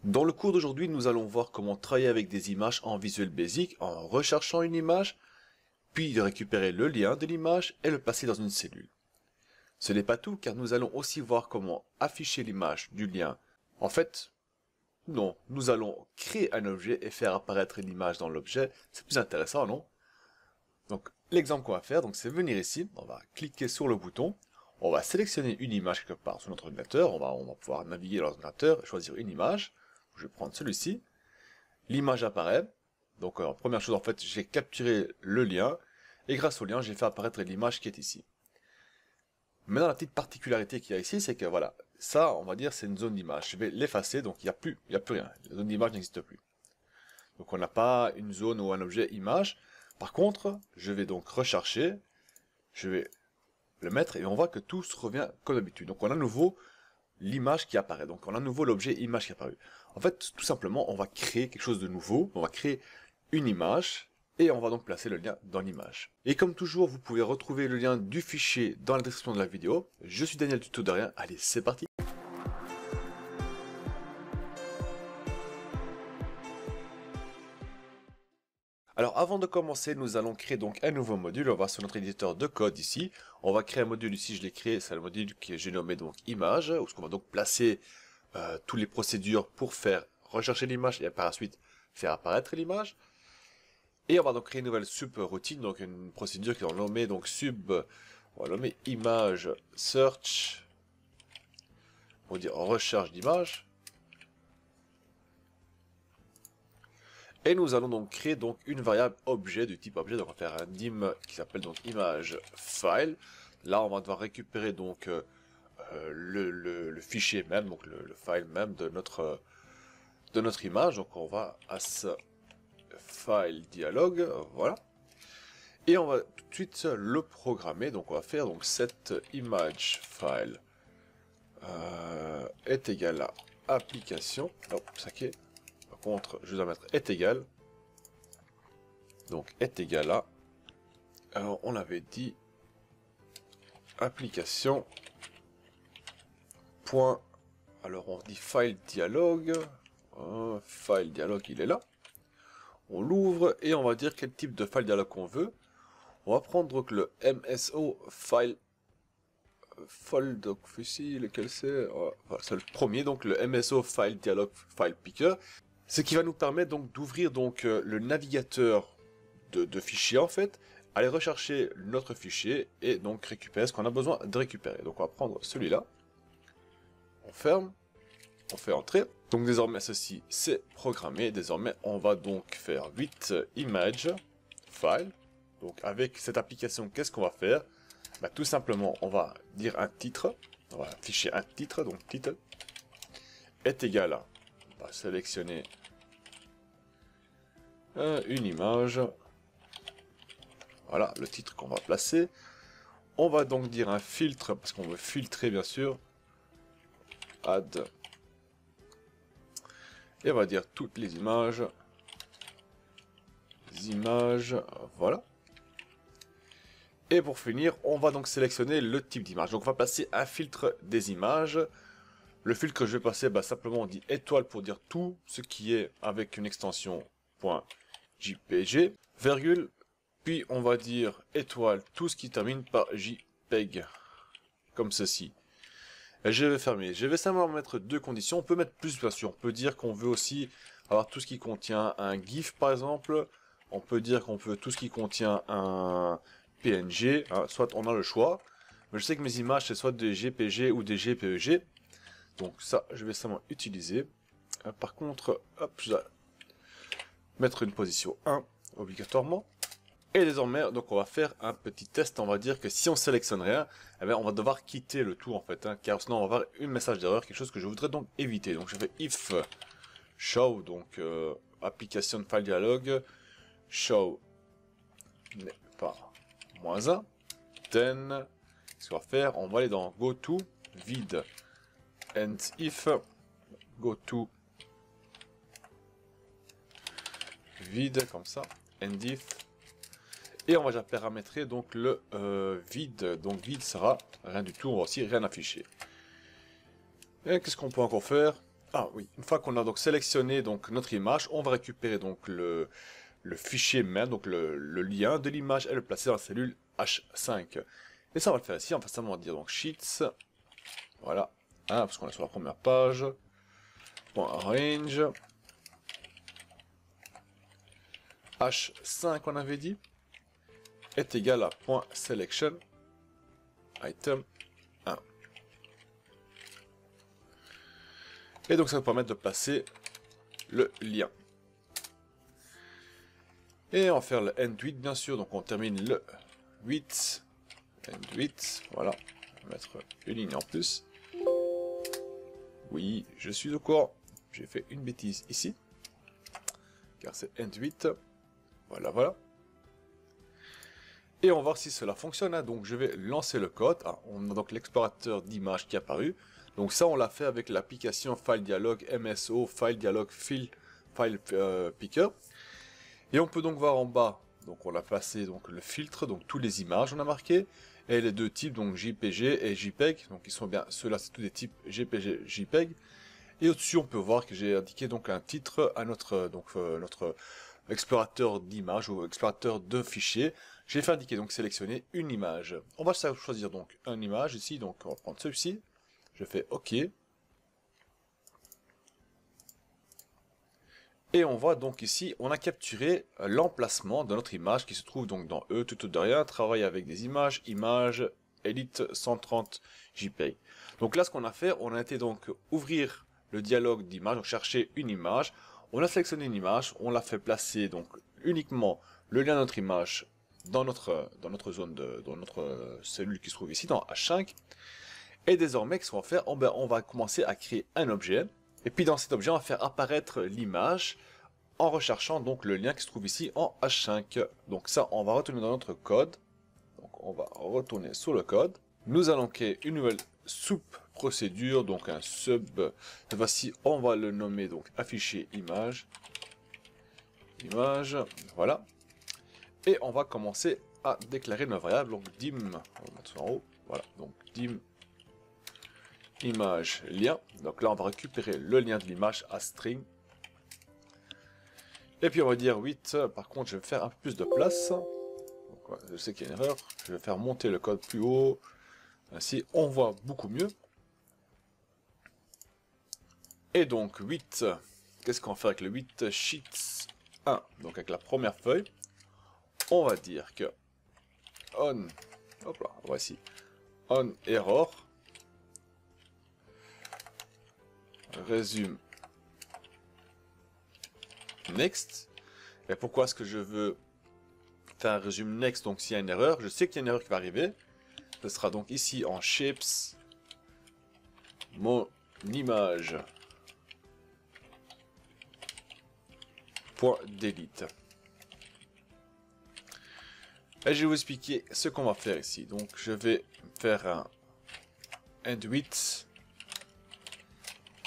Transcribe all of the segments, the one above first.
Dans le cours d'aujourd'hui, nous allons voir comment travailler avec des images en Visual Basic en recherchant une image, puis de récupérer le lien de l'image et le placer dans une cellule. Ce n'est pas tout, car nous allons aussi voir comment afficher l'image du lien. En fait, non, nous allons créer un objet et faire apparaître une image dans l'objet. C'est plus intéressant, non? Donc, l'exemple qu'on va faire, c'est venir ici, on va cliquer sur le bouton, on va sélectionner une image quelque part sur notre ordinateur, on va pouvoir naviguer dans l'ordinateur et choisir une image. Je vais prendre celui-ci. L'image apparaît. Donc, première chose, en fait, j'ai capturé le lien. Et grâce au lien, j'ai fait apparaître l'image qui est ici. Maintenant, la petite particularité qu'il y a ici, c'est que voilà, ça, on va dire, c'est une zone d'image. Je vais l'effacer, donc il n'y a plus rien. La zone d'image n'existe plus. Donc, on n'a pas une zone ou un objet image. Par contre, je vais donc rechercher. Je vais le mettre et on voit que tout se revient comme d'habitude. Donc, on a à nouveau l'image qui apparaît. Donc, on a à nouveau l'objet image qui est apparu. En fait, tout simplement, on va créer quelque chose de nouveau. On va créer une image et on va donc placer le lien dans l'image. Et comme toujours, vous pouvez retrouver le lien du fichier dans la description de la vidéo. Je suis Daniel du Tout de Rien. Allez, c'est parti. Alors avant de commencer, nous allons créer donc un nouveau module. On va sur notre éditeur de code ici. On va créer un module ici, je l'ai créé, c'est le module que j'ai nommé donc image, où on va donc placer toutes les procédures pour faire rechercher l'image et par la suite faire apparaître l'image. Et on va donc créer une nouvelle subroutine, donc une procédure qui est nommée donc on va nommer image search, on va dire recherche d'image. Et nous allons donc créer donc une variable objet du type objet. Donc on va faire un dim qui s'appelle donc image file. Là on va devoir récupérer donc le fichier même, donc le file même de notre image. Donc on va à ce file dialogue, voilà. Et on va tout de suite le programmer. Donc on va faire donc cette image file est égal à application. Hop, ça qui est. Par contre, je dois mettre est égal. Donc est égal à. Alors on avait dit application. Point. Alors on dit file dialogue. File dialogue, il est là. On l'ouvre et on va dire quel type de file dialogue on veut. On va prendre donc le MSO file. Donc ici, lequel c'est? Voilà, c'est le premier, donc le MSO file dialogue file picker. Ce qui va nous permettre donc d'ouvrir donc le navigateur de fichiers en fait, aller rechercher notre fichier et donc récupérer ce qu'on a besoin de récupérer. Donc on va prendre celui-là, on ferme, on fait entrer. Donc désormais ceci c'est programmé. Désormais on va donc faire 8 image file. Donc avec cette application, qu'est-ce qu'on va faire? Bah, tout simplement on va dire un titre, on va afficher un titre, donc title est égal à, on va sélectionner une image, voilà le titre qu'on va placer. On va donc dire un filtre, parce qu'on veut filtrer bien sûr, add, et on va dire toutes les images, voilà. Et pour finir, on va donc sélectionner le type d'image. Donc on va placer un filtre des images. Le filtre que je vais passer, simplement on dit étoile pour dire tout ce qui est avec une extension .jpg, virgule, puis on va dire étoile tout ce qui termine par jpeg, comme ceci. Et je vais fermer. Je vais simplement mettre deux conditions. On peut mettre plus bien sûr. On peut dire qu'on veut aussi avoir tout ce qui contient un GIF par exemple. On peut dire qu'on veut tout ce qui contient un PNG. Hein, soit on a le choix. Mais je sais que mes images c'est soit des JPG ou des JPEG. Donc ça je vais simplement utiliser. Par contre, hop, je dois mettre une position 1 obligatoirement. Et désormais, donc on va faire un petit test. On va dire que si on sélectionne rien, eh bien, on va devoir quitter le tout en fait, hein, car sinon on va avoir un message d'erreur, quelque chose que je voudrais donc éviter. Donc je fais if show, donc application file dialogue, show n'est pas -1, then, ce qu'on va faire, on va aller dans go to vide and if go to vide comme ça, and if. Et on va déjà paramétrer donc le vide. Donc vide sera rien du tout, on va aussi rien afficher. Et qu'est-ce qu'on peut encore faire? Ah oui, une fois qu'on a donc sélectionné donc notre image, on va récupérer donc le fichier main, donc le lien de l'image et le placer dans la cellule H5. Et ça on va le faire ici, on va simplement dire donc sheets, voilà, hein, parce qu'on est sur la première page, point range, H5 on avait dit, est égal à point selection, item 1. Et donc ça va permettre de placer le lien. Et on va faire le end 8 bien sûr, donc on termine le 8, end 8, voilà, on va mettre une ligne en plus. Oui, je suis au courant, j'ai fait une bêtise ici, car c'est end 8, voilà, voilà. Et on va voir si cela fonctionne, hein. Donc je vais lancer le code, ah, on a donc l'explorateur d'image qui est apparu. Donc ça on l'a fait avec l'application File Dialog MSO, File Dialog File Picker. Et on peut donc voir en bas, donc on a placé donc le filtre, donc toutes les images on a marqué, et les deux types, donc JPG et JPEG, donc ils sont bien, ceux-là c'est tous des types JPG, JPEG. Et au-dessus on peut voir que j'ai indiqué donc un titre à notre, notre explorateur d'images ou explorateur de fichiers. J'ai fait indiquer donc sélectionner une image. On va choisir donc une image ici, donc on va prendre celui-ci. Je fais OK. Et on voit donc ici, on a capturé l'emplacement de notre image qui se trouve donc dans E, tout de rien, travaille avec des images, images, Elite 130 JPEG. Donc là, ce qu'on a fait, on a été donc ouvrir le dialogue d'image, donc chercher une image. On a sélectionné une image, on l'a fait placer donc uniquement le lien de notre image dans notre zone, dans notre cellule qui se trouve ici, dans H5. Et désormais, qu'est-ce qu'on va faire? On va commencer à créer un objet. Et puis dans cet objet, on va faire apparaître l'image en recherchant donc le lien qui se trouve ici en H5. Donc ça, on va retourner dans notre code. Donc on va retourner sur le code. Nous allons créer une nouvelle sous-procédure, donc un sub. Cette fois-ci, on va le nommer donc afficher image. Image, voilà. Et on va commencer à déclarer nos variables. Donc dim, on va mettre ça en haut. Voilà, donc dim image lien. Donc là, on va récupérer le lien de l'image à string. Et puis on va dire 8. Par contre, je vais faire un peu plus de place. Donc, ouais, je sais qu'il y a une erreur. Je vais faire monter le code plus haut. Ainsi, on voit beaucoup mieux. Et donc 8. Qu'est-ce qu'on va faire avec le 8 sheets 1? Donc avec la première feuille, on va dire que on, hop là, voici, on error, résume next. Et pourquoi est-ce que je veux faire un résume next? Donc s'il y a une erreur, je sais qu'il y a une erreur qui va arriver. Ce sera donc ici en shapes, mon image point delete. Et je vais vous expliquer ce qu'on va faire ici. Donc je vais faire un end 8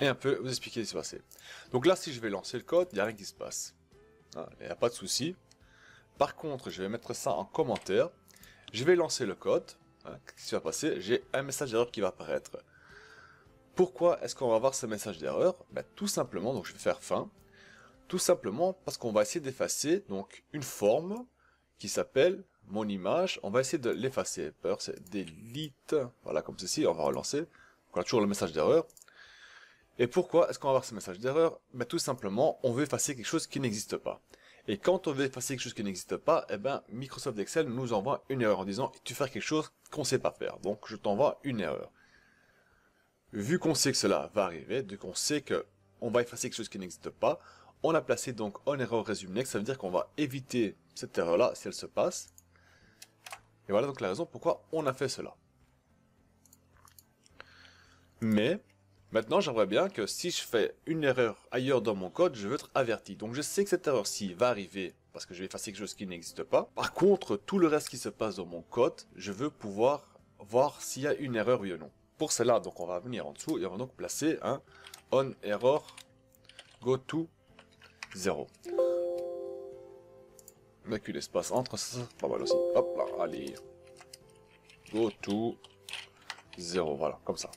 et un peu vous expliquer ce qui s'est passé. Donc là, si je vais lancer le code, il n'y a rien qui se passe. Il n'y a pas de souci. Par contre, je vais mettre ça en commentaire. Je vais lancer le code. Qu'est-ce qui va passer? J'ai un message d'erreur qui va apparaître. Pourquoi est-ce qu'on va avoir ce message d'erreur? Tout simplement, donc je vais faire fin. Tout simplement parce qu'on va essayer d'effacer donc une forme qui s'appelle mon image. On va essayer de l'effacer. Peur, c'est delete. Voilà, comme ceci. On va relancer. On a toujours le message d'erreur. Et pourquoi est-ce qu'on va avoir ce message d'erreur? Tout simplement, on veut effacer quelque chose qui n'existe pas. Et quand on veut effacer quelque chose qui n'existe pas, Microsoft Excel nous envoie une erreur en disant « tu fais quelque chose qu'on ne sait pas faire ». Donc, je t'envoie une erreur. Vu qu'on sait que cela va arriver, vu qu'on sait qu'on va effacer quelque chose qui n'existe pas, on a placé donc on error resume next, ça veut dire qu'on va éviter cette erreur-là si elle se passe. Et voilà donc la raison pourquoi on a fait cela. Mais maintenant, j'aimerais bien que si je fais une erreur ailleurs dans mon code, je veux être averti. Donc je sais que cette erreur-ci va arriver parce que je vais effacer quelque chose qui n'existe pas. Par contre, tout le reste qui se passe dans mon code, je veux pouvoir voir s'il y a une erreur oui ou non. Pour cela, donc on va venir en dessous et on va donc placer un on error go to 0. Avec un espace entre, ça pas mal aussi. Hop là, allez. Go to 0, voilà, comme ça.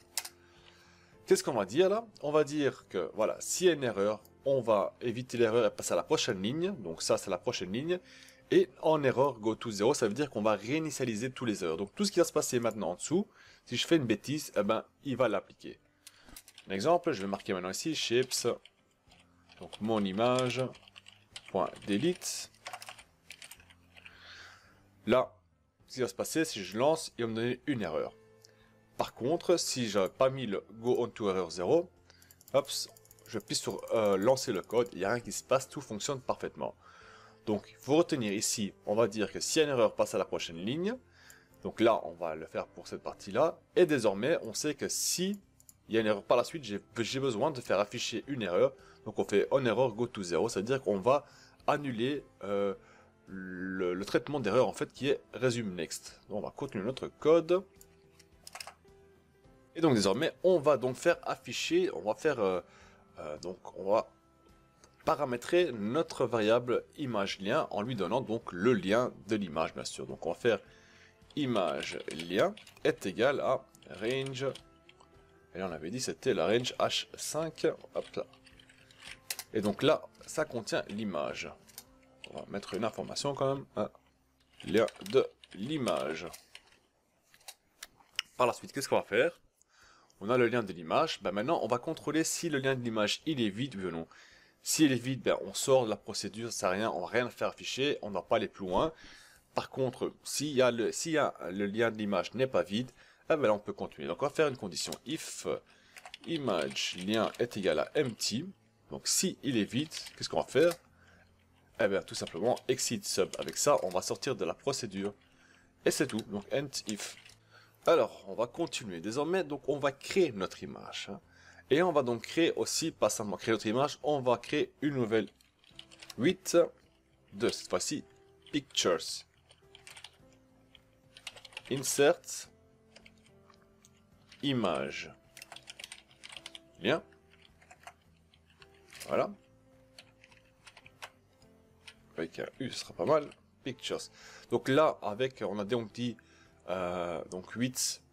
Qu'est-ce qu'on va dire là? On va dire que voilà, s'il y a une erreur, on va éviter l'erreur et passer à la prochaine ligne. Donc ça, c'est la prochaine ligne. Et en erreur go to 0, ça veut dire qu'on va réinitialiser tous les erreurs. Donc tout ce qui va se passer maintenant en dessous, si je fais une bêtise, eh ben, il va l'appliquer. Un exemple, je vais marquer maintenant ici shapes. Donc mon image, point delete. Là, ce qui va se passer, si je lance, il va me donner une erreur. Par contre, si je n'avais pas mis le go on to error 0, hop, je appuie sur lancer le code, il n'y a rien qui se passe, tout fonctionne parfaitement. Donc, il faut retenir ici, on va dire que s'il y a une erreur, passe à la prochaine ligne. Donc là, on va le faire pour cette partie-là. Et désormais, on sait que si il y a une erreur par la suite, j'ai besoin de faire afficher une erreur. Donc on fait on error go to 0, c'est-à-dire qu'on va annuler le traitement d'erreur en fait qui est resume next. Donc on va continuer notre code. Et donc désormais, on va donc faire afficher, on va faire donc on va paramétrer notre variable image lien en lui donnant donc le lien de l'image bien sûr. Donc on va faire image lien est égal à range, et là on avait dit c'était la range h5, hop là. Et donc là ça contient l'image. On va mettre une information quand même, un lien de l'image. Par la suite, qu'est-ce qu'on va faire? On a le lien de l'image, ben maintenant on va contrôler si le lien de l'image il est vide, oui ou non. Si il est vide, ben on sort de la procédure, ça sert à rien, on va rien faire afficher, on ne va pas aller plus loin. Par contre, si le lien de l'image n'est pas vide, eh ben là on peut continuer. Donc on va faire une condition if image lien est égal à empty. Donc si il est vide, qu'est-ce qu'on va faire? Eh bien tout simplement exit sub. Avec ça, on va sortir de la procédure. Et c'est tout. Donc end if. Alors, on va continuer. Désormais, donc on va créer notre image. Et on va donc créer aussi, pas seulement créer notre image, on va créer une nouvelle 8 de cette fois-ci pictures. Insert image lien. Voilà. Avec un U, ce sera pas mal. Pictures. Donc là, avec, on a donc dit donc 8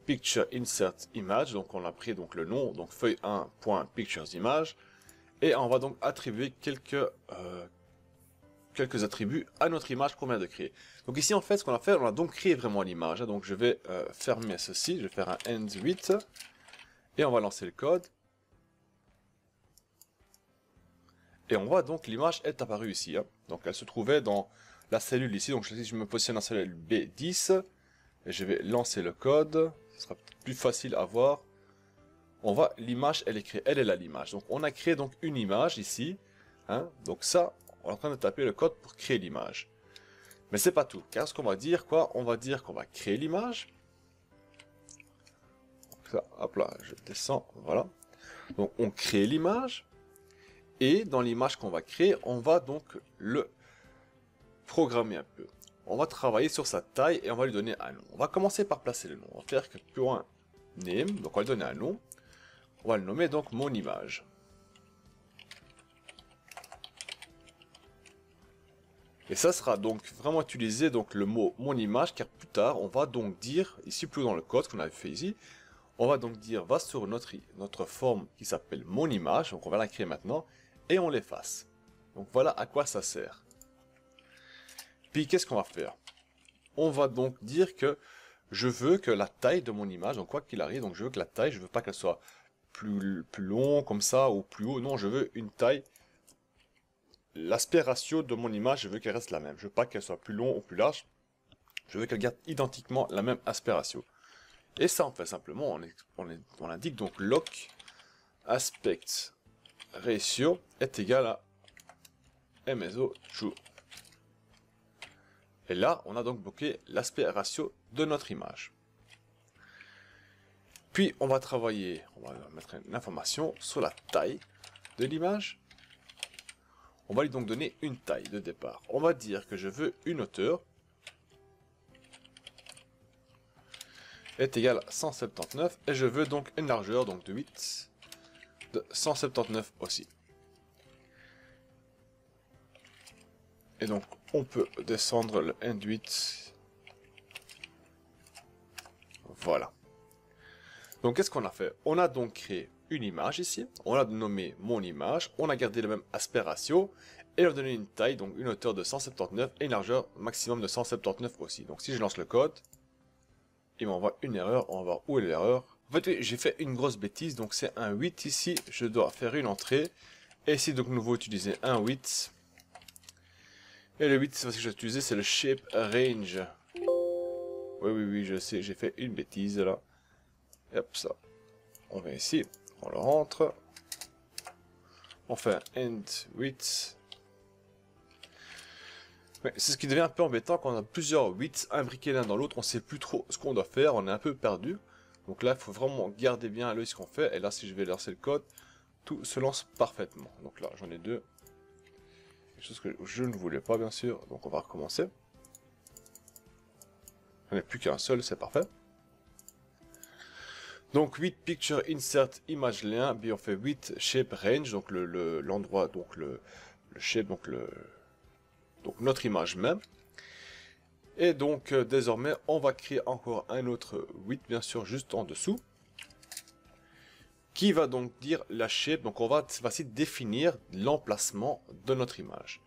picture insert image. Donc on a pris donc le nom, donc feuille 1.pictures image. Et on va donc attribuer quelques attributs à notre image qu'on vient de créer. Donc ici en fait ce qu'on a fait, on a donc créé vraiment l'image. Donc je vais fermer ceci, je vais faire un end 8 et on va lancer le code. Et on voit donc l'image est apparue ici. Donc elle se trouvait dans la cellule ici. Donc si je me positionne dans la cellule B10 et je vais lancer le code, ce sera plus facile à voir. On voit l'image, elle est créée, elle est là l'image. Donc on a créé donc une image ici. Donc ça, on est en train de taper le code pour créer l'image. Mais c'est pas tout. Car ce qu'on va dire quoi? On va dire qu'on va créer l'image. Hop là, je descends, voilà. Donc on crée l'image. Et dans l'image qu'on va créer, on va donc le programmer un peu. On va travailler sur sa taille et on va lui donner un nom. On va commencer par placer le nom. On va faire que point name, donc on va lui donner un nom. On va le nommer donc mon image. Et ça sera donc vraiment utilisé donc le mot mon image, car plus tard on va donc dire, ici plus dans le code qu'on avait fait ici, on va donc dire va sur notre forme qui s'appelle mon image, donc on va la créer maintenant, et on l'efface. Donc voilà à quoi ça sert. Puis qu'est-ce qu'on va faire? On va donc dire que je veux que la taille de mon image, donc quoi qu'il arrive, donc je veux que la taille, je veux pas qu'elle soit plus long comme ça ou plus haut, non, je veux une taille. L'aspect ratio de mon image, je veux qu'elle reste la même. Je veux pas qu'elle soit plus long ou plus large. Je veux qu'elle garde identiquement la même aspect ratio. Et ça, on fait simplement, on indique donc lock aspect ratio est égal à MSO true. Et là, on a donc bloqué l'aspect ratio de notre image. Puis, on va travailler, on va mettre une information sur la taille de l'image. On va lui donc donner une taille de départ. On va dire que je veux une hauteur est égale à 179 et je veux donc une largeur donc de 8 de 179 aussi. Et donc on peut descendre le end 8. Voilà. Donc qu'est-ce qu'on a fait? On a donc créé une image ici, on a nommé mon image, on a gardé le même aspect ratio, et on a donné une taille, donc une hauteur de 179 et une largeur maximum de 179 aussi. Donc si je lance le code, il m'envoie une erreur, on va voir où est l'erreur. En fait, oui, j'ai fait une grosse bêtise, donc c'est un 8 ici, je dois faire une entrée, et ici donc nouveau utiliser un 8. Et le 8, c'est ce que j'ai utilisé, c'est le shape range. Oui, je sais, j'ai fait une bêtise là. Hop, ça. On vient ici, on le rentre. On fait un end width. C'est ce qui devient un peu embêtant quand on a plusieurs 8 imbriqués l'un dans l'autre. On ne sait plus trop ce qu'on doit faire, on est un peu perdu. Donc là, il faut vraiment garder bien à l'œil ce qu'on fait. Et là, si je vais lancer le code, tout se lance parfaitement. Donc là, j'en ai deux. Quelque chose que je ne voulais pas, bien sûr. Donc on va recommencer. J'en ai plus qu'un seul, c'est parfait. Donc 8 picture insert image lien, puis on fait 8 shape range, donc l'endroit, donc le shape, donc notre image même. Et donc désormais on va créer encore un autre 8 bien sûr juste en dessous. Qui va donc dire la shape, donc on va cette définir l'emplacement de notre image.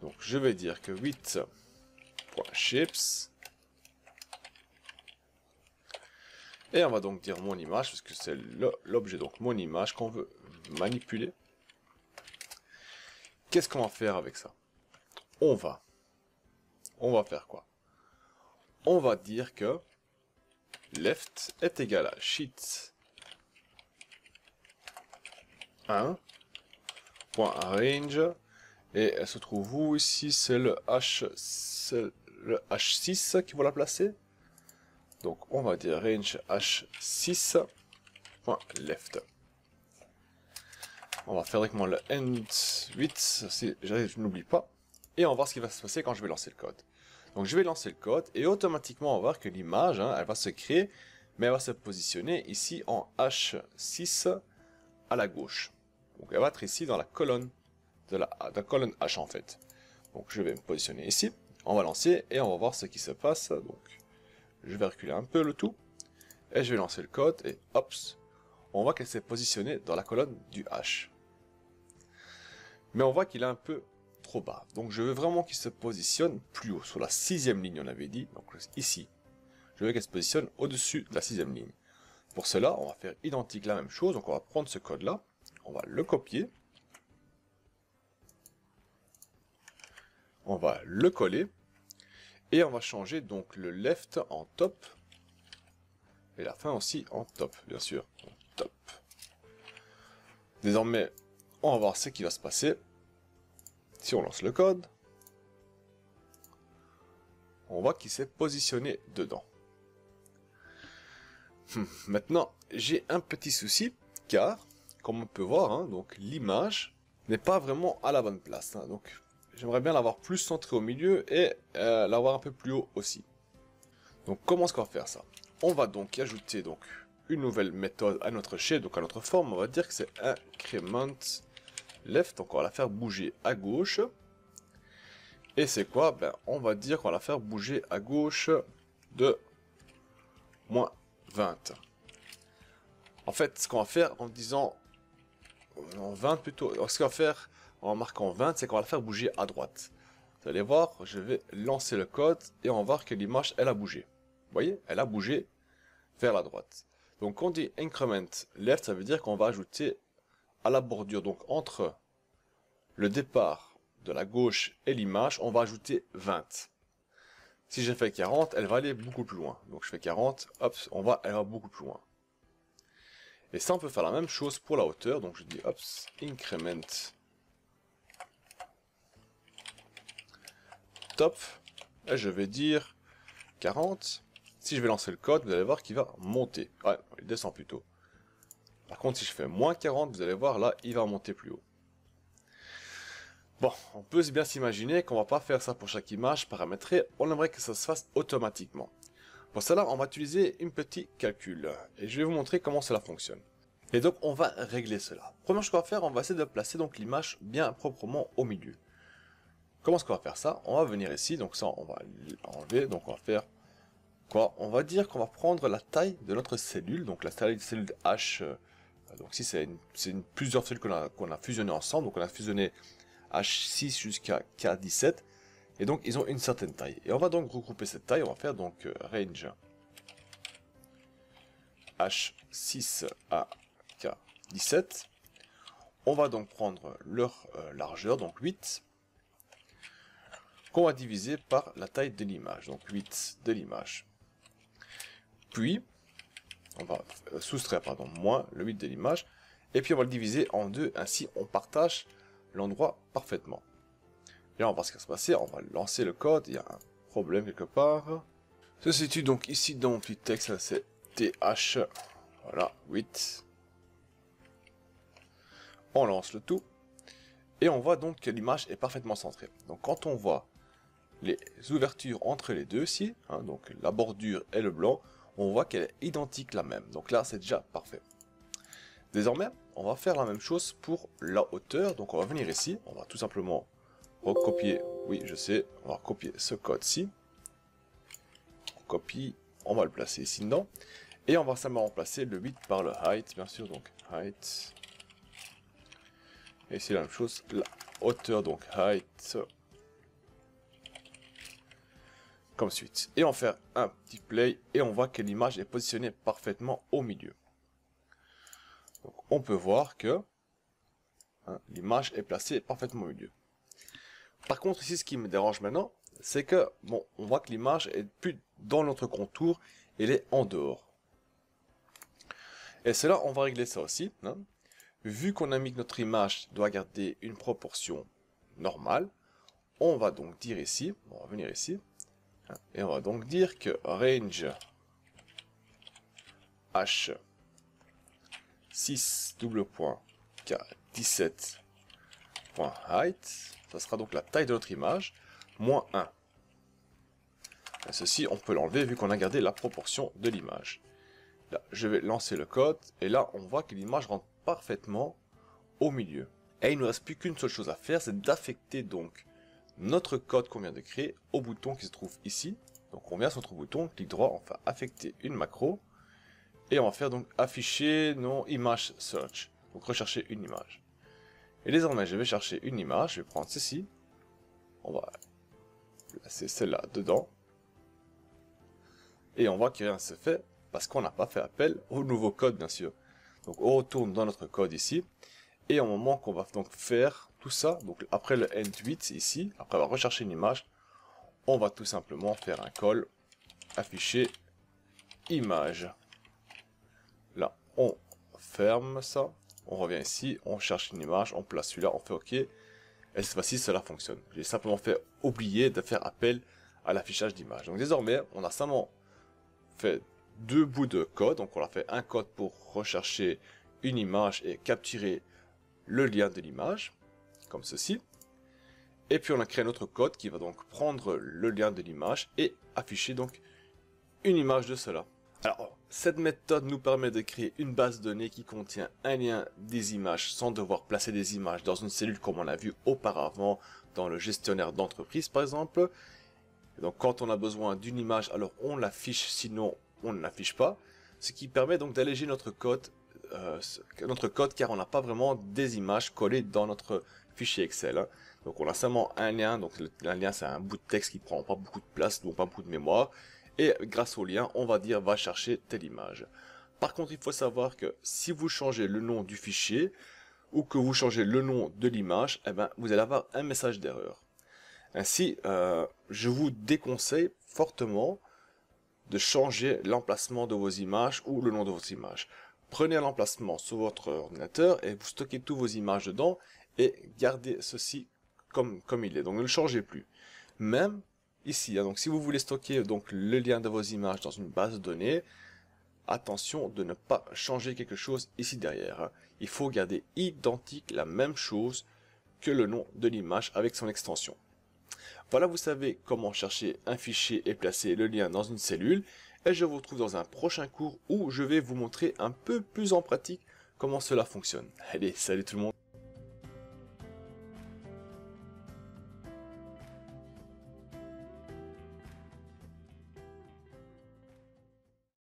Donc je vais dire que 8.shapes. Et on va donc dire mon image, parce que c'est l'objet, donc mon image qu'on veut manipuler. Qu'est-ce qu'on va faire avec ça? On va faire quoi? On va dire que left est égal à sheet 1.range, et elle se trouve où ici? C'est le H6 qui va la placer. Donc on va dire range h6.left. On va faire directement le end 8, si je n'oublie pas. Et on va voir ce qui va se passer quand je vais lancer le code. Donc je vais lancer le code et automatiquement on va voir que l'image, elle va se créer, mais elle va se positionner ici en H6 à la gauche. Donc elle va être ici dans la colonne de la colonne H en fait. Donc je vais me positionner ici, on va lancer et on va voir ce qui se passe. Donc je vais reculer un peu le tout. Et je vais lancer le code et hop, on voit qu'elle s'est positionnée dans la colonne du H. Mais on voit qu'il est un peu trop bas. Donc je veux vraiment qu'il se positionne plus haut, sur la 6e ligne on avait dit. Donc ici, je veux qu'elle se positionne au-dessus de la 6e ligne. Pour cela, on va faire identique la même chose. Donc on va prendre ce code là, on va le copier. On va le coller. Et on va changer donc le left en top. Et la fin aussi en top, bien sûr. Top. Désormais, on va voir ce qui va se passer. Si on lance le code, on voit qu'il s'est positionné dedans. Maintenant, j'ai un petit souci, car, comme on peut voir, donc l'image n'est pas vraiment à la bonne place. Donc, j'aimerais bien l'avoir plus centré au milieu et l'avoir un peu plus haut aussi. Donc, comment est-ce qu'on va faire ça? On va donc ajouter donc une nouvelle méthode à notre shape, donc à notre forme. On va dire que c'est increment left, donc on va la faire bouger à gauche. Et c'est quoi? Ben, on va dire qu'on va la faire bouger à gauche de moins 20. En fait, ce qu'on va faire en disant en 20 plutôt, ce qu'on va faire en marquant 20, c'est qu'on va la faire bouger à droite. Vous allez voir, je vais lancer le code et on va voir que l'image, elle a bougé. Vous voyez, elle a bougé vers la droite. Donc, quand on dit increment left, ça veut dire qu'on va ajouter à la bordure, donc entre le départ de la gauche et l'image, on va ajouter 20. Si j'ai fait 40, elle va aller beaucoup plus loin. Donc je fais 40, hop, elle va beaucoup plus loin. Et ça, on peut faire la même chose pour la hauteur. Donc je dis, hop, increment top. Et je vais dire 40. Si je vais lancer le code, vous allez voir qu'il va monter. Ouais, il descend plutôt. Par contre, si je fais moins 40, vous allez voir, là, il va monter plus haut. Bon, on peut bien s'imaginer qu'on va pas faire ça pour chaque image paramétrée, on aimerait que ça se fasse automatiquement. Pour cela, on va utiliser un petit calcul, et je vais vous montrer comment cela fonctionne. Et donc, on va régler cela. Première chose qu'on va faire, on va essayer de placer donc l'image bien proprement au milieu. Comment est-ce qu'on va faire ça? On va venir ici, donc ça, on va enlever, donc on va faire Quoi, on va dire qu'on va prendre la taille de notre cellule, donc la taille de cellule H. Donc ici c'est plusieurs cellules qu'on a fusionnées ensemble, donc on a fusionné H6 jusqu'à K17, et donc ils ont une certaine taille. Et on va donc regrouper cette taille, on va faire donc range H6 à K17. On va donc prendre leur largeur, donc 8, qu'on va diviser par la taille de l'image, donc 8 de l'image. Puis, on va soustraire, pardon, moins le 8 de l'image, et puis on va le diviser en 2, ainsi on partage l'endroit parfaitement. Et là, on va voir ce qui va se passer, on va lancer le code, il y a un problème quelque part. Se situe donc ici dans mon petit texte, c'est TH, voilà, 8. On lance le tout, et on voit donc que l'image est parfaitement centrée. Donc quand on voit les ouvertures entre les deux ici, hein, donc la bordure et le blanc, on voit qu'elle est identique la même. Donc là, c'est déjà parfait. Désormais, on va faire la même chose pour la hauteur. Donc on va venir ici, on va tout simplement recopier, oui je sais, on va copier ce code-ci. On copie, on va le placer ici dedans. Et on va simplement remplacer le 8 par le height, bien sûr, donc height. Et c'est la même chose, la hauteur, donc height. Comme suite. Et on va faire un petit play et on voit que l'image est positionnée parfaitement au milieu. Donc on peut voir que l'image est placée parfaitement au milieu. Par contre ici ce qui me dérange maintenant, c'est que bon, on voit que l'image est plus dans notre contour, elle est en dehors. Et cela, on va régler ça aussi. Hein. Vu qu'on a mis que notre image doit garder une proportion normale, on va donc dire ici, on va venir ici, et on va donc dire que range H 6 K17.height, ça sera donc la taille de notre image, moins 1. Et ceci, on peut l'enlever vu qu'on a gardé la proportion de l'image. Là, je vais lancer le code, et là, on voit que l'image rentre parfaitement au milieu. Et il ne nous reste plus qu'une seule chose à faire, c'est d'affecter donc notre code qu'on vient de créer au bouton qui se trouve ici. Donc on vient sur notre bouton, clic droit, on va affecter une macro, et on va faire donc afficher non image search, donc rechercher une image. Et désormais je vais chercher une image, je vais prendre ceci, on va placer celle-là dedans, et on voit que rien ne se fait, parce qu'on n'a pas fait appel au nouveau code bien sûr. Donc on retourne dans notre code ici, et au moment qu'on va donc faire tout ça, donc après le end 8 ici, après avoir recherché une image, on va tout simplement faire un call, afficher image. Là, on ferme ça, on revient ici, on cherche une image, on place celui-là, on fait OK, et cette fois-ci cela fonctionne. J'ai simplement fait oublier de faire appel à l'affichage d'image. Donc désormais, on a simplement fait deux bouts de code, donc on a fait un code pour rechercher une image et capturer le lien de l'image, comme ceci. Et puis on a créé un autre code qui va donc prendre le lien de l'image et afficher donc une image de cela. Alors, cette méthode nous permet de créer une base de données qui contient un lien des images sans devoir placer des images dans une cellule comme on a vu auparavant dans le gestionnaire d'entreprise par exemple. Et donc quand on a besoin d'une image, alors on l'affiche, sinon on ne l'affiche pas. Ce qui permet donc d'alléger notre code car on n'a pas vraiment des images collées dans notre fichier Excel. Hein. Donc on a seulement un lien, donc un lien c'est un bout de texte qui prend pas beaucoup de place, donc pas beaucoup de mémoire. Et grâce au lien, on va dire va chercher telle image. Par contre, il faut savoir que si vous changez le nom du fichier ou que vous changez le nom de l'image, eh ben, vous allez avoir un message d'erreur. Ainsi, je vous déconseille fortement de changer l'emplacement de vos images ou le nom de vos images. Prenez l'emplacement sur votre ordinateur et vous stockez toutes vos images dedans et gardez ceci comme il est. Donc ne le changez plus. Même ici, hein, donc si vous voulez stocker donc le lien de vos images dans une base de données, attention de ne pas changer quelque chose ici derrière. Hein. Il faut garder identique la même chose que le nom de l'image avec son extension. Voilà, vous savez comment chercher un fichier et placer le lien dans une cellule. Et je vous retrouve dans un prochain cours où je vais vous montrer un peu plus en pratique comment cela fonctionne. Allez, salut tout le monde!